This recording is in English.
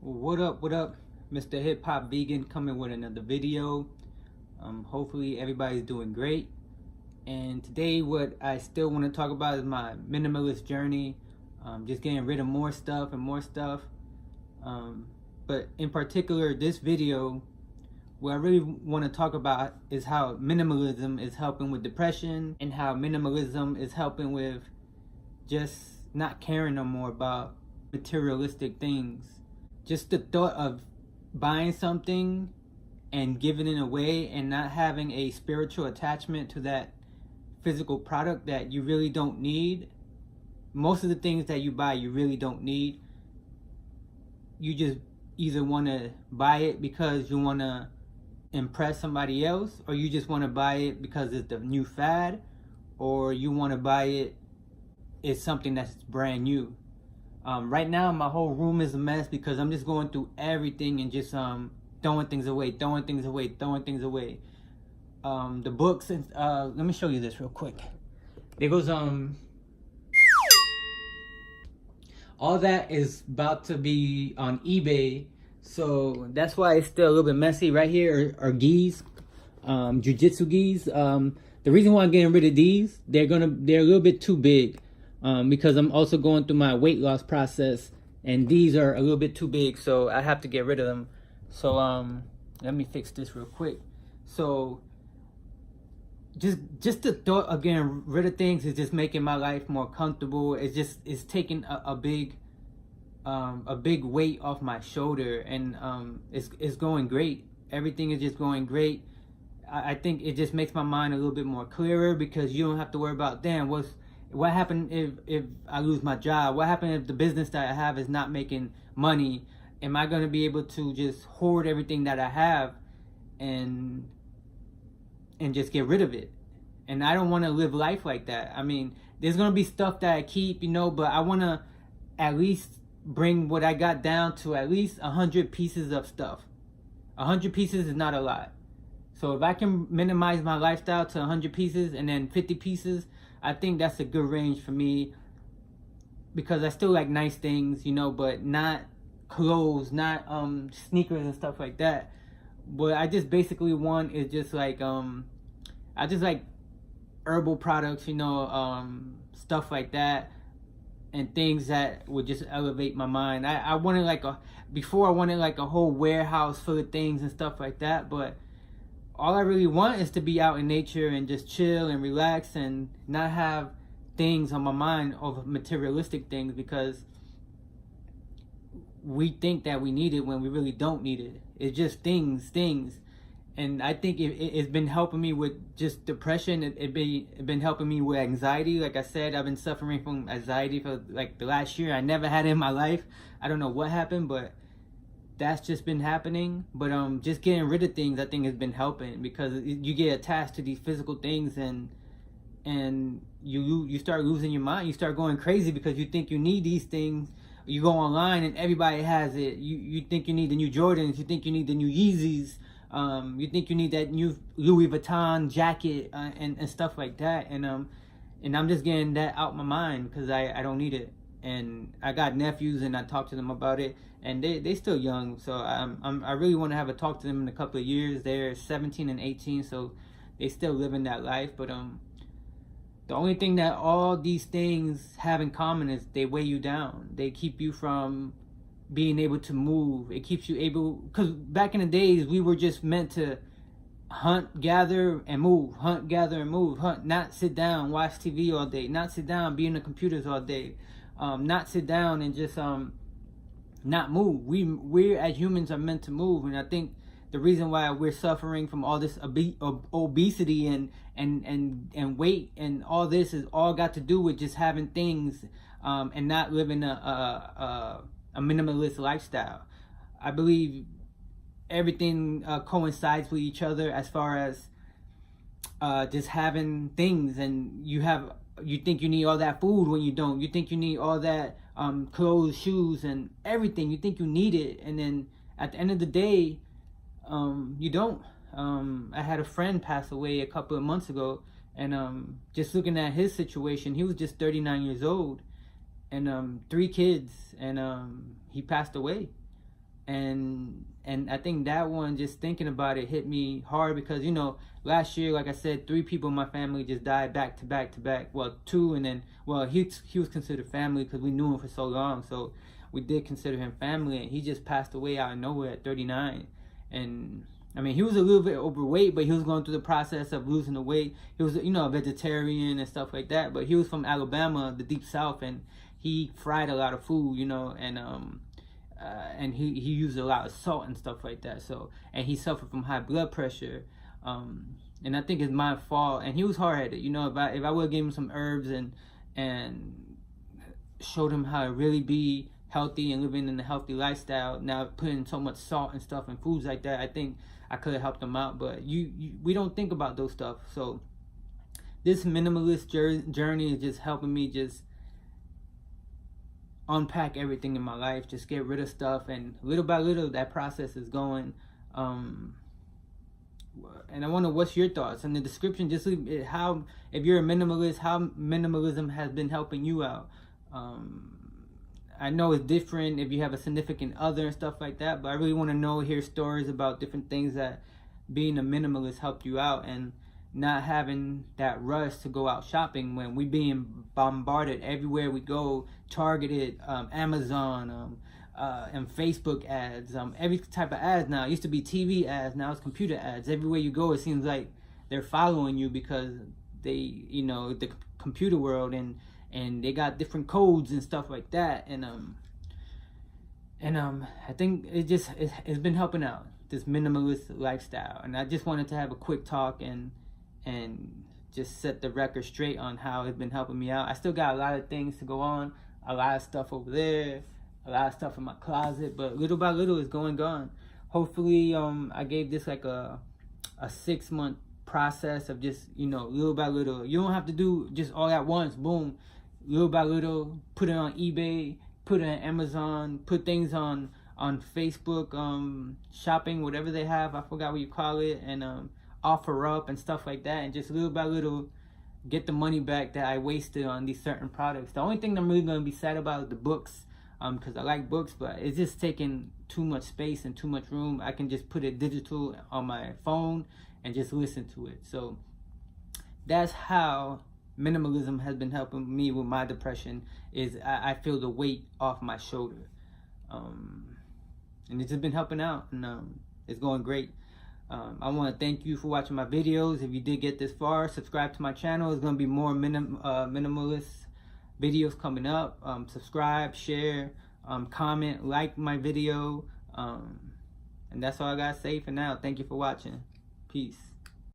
What up, Mr. Hip Hop Vegan coming with another video. Hopefully everybody's doing great. And today what I still want to talk about is my minimalist journey. Just getting rid of more stuff and more stuff. But in particular, this video, what I really want to talk about is how minimalism is helping with depression, and how minimalism is helping with just not caring no more about materialistic things. Just the thought of buying something and giving it away and not having a spiritual attachment to that physical product that you really don't need. Most of the things that you buy, you really don't need. You just either want to buy it because you want to impress somebody else, or you just want to buy it because it's the new fad, or you want to buy it, it's something that's brand new. Right now my whole room is a mess because I'm just going through everything and just throwing things away. The books, and let me show you this real quick. There goes all that is about to be on eBay, so that's why it's still a little bit messy. Right here are gis, jiu-jitsu gis. The reason why I'm getting rid of these, they're a little bit too big. Because I'm also going through my weight loss process, and these are a little bit too big, so I have to get rid of them. So let me fix this real quick. So just the thought of getting rid of things is just making my life more comfortable. It's taking a big weight off my shoulder, and it's going great. Everything is just going great. I think it just makes my mind a little bit more clearer, because you don't have to worry about, damn, what happened if I lose my job? What happened if the business that I have is not making money? Am I going to be able to just hoard everything that I have and just get rid of it? And I don't want to live life like that. I mean, there's going to be stuff that I keep, but I want to at least bring what I got down to at least 100 pieces of stuff. 100 pieces is not a lot. So if I can minimize my lifestyle to 100 pieces and then 50 pieces, I think that's a good range for me, because I still like nice things, but not clothes, not sneakers and stuff like that. What I just basically want is just like I just like herbal products, stuff like that, and things that would just elevate my mind. I wanted before I wanted like a whole warehouse full of things and stuff like that, but all I really want is to be out in nature and just chill and relax and not have things on my mind of materialistic things, because we think that we need it when we really don't need it. It's just things. And I think it's been helping me with just depression. It's been helping me with anxiety. Like I said, I've been suffering from anxiety for like the last year. I never had it in my life. I don't know what happened, but that's just been happening. But just getting rid of things, I think, has been helping, because you get attached to these physical things, and you start losing your mind. You start going crazy because you think you need these things. You go online and everybody has it. You think you need the new Jordans. You think you need the new Yeezys. You think you need that new Louis Vuitton jacket and stuff like that. And I'm just getting that out my mind, because I don't need it. And I got nephews, and I talk to them about it, and they still young, so I really want to have a talk to them in a couple of years. They're 17 and 18, so they still living that life. But the only thing that all these things have in common is they weigh you down. They keep you from being able to move. It keeps you able, because back in the days we were just meant to hunt, gather, and move. Hunt, gather, and move. Hunt, not sit down, watch TV all day. Not sit down, be in the computers all day. Not sit down and just not move. We as humans are meant to move, and I think the reason why we're suffering from all this obesity and weight and all this is all got to do with just having things and not living a minimalist lifestyle. I believe everything coincides with each other, as far as just having things, and you think you need all that food when you don't. You think you need all that clothes, shoes, and everything. You think you need it, and then at the end of the day, you don't. I had a friend pass away a couple of months ago, and just looking at his situation, he was just 39 years old, and 3 kids, and he passed away. and I think that one, just thinking about it, hit me hard because, you know, last year, like I said, 3 people in my family just died back to back to back. Well, 2, and then, well, he was considered family because we knew him for so long, so we did consider him family, and he just passed away out of nowhere at 39. And I mean, he was a little bit overweight, but he was going through the process of losing the weight. He was, you know, a vegetarian and stuff like that, but he was from Alabama, the deep south, and he fried a lot of food, you know, and he used a lot of salt and stuff like that. So, and he suffered from high blood pressure, and I think it's my fault. And he was hard-headed, you know. If I would have given him some herbs and showed him how to really be healthy and living in a healthy lifestyle, now putting so much salt and stuff in foods like that, I think I could have helped him out. But we don't think about those stuff. So this minimalist journey is just helping me just unpack everything in my life, just get rid of stuff, and little by little that process is going. And I wonder, what's your thoughts in the description? Just leave how, if you're a minimalist, how minimalism has been helping you out. I know it's different if you have a significant other and stuff like that, but I really want to know, hear stories about different things that being a minimalist helped you out, and not having that rush to go out shopping when we being bombarded everywhere we go, targeted, Amazon, and Facebook ads, every type of ads now. It used to be TV ads, now it's computer ads. Everywhere you go, it seems like they're following you because they, you know, the computer world, and they got different codes and stuff like that. And I think it's been helping out, this minimalist lifestyle. And I just wanted to have a quick talk and just set the record straight on how it's been helping me out. I still got a lot of things to go on, a lot of stuff over there, a lot of stuff in my closet, but little by little it's going on. Hopefully, I gave this like a 6-month process of just, you know, little by little. You don't have to do just all at once, boom. Little by little, put it on eBay, put it on Amazon, put things on Facebook, shopping, whatever they have, I forgot what you call it, and offer up and stuff like that, and just little by little get the money back that I wasted on these certain products. The only thing I'm really going to be sad about is the books, because I like books, but it's just taking too much space and too much room. I can just put it digital on my phone and just listen to it. So that's how minimalism has been helping me with my depression, is I feel the weight off my shoulder, and it's just been helping out, and it's going great. I want to thank you for watching my videos. If you did get this far, subscribe to my channel. There's going to be more minimalist videos coming up. Subscribe, share, comment, like my video, and that's all I got to say for now. Thank you for watching. Peace.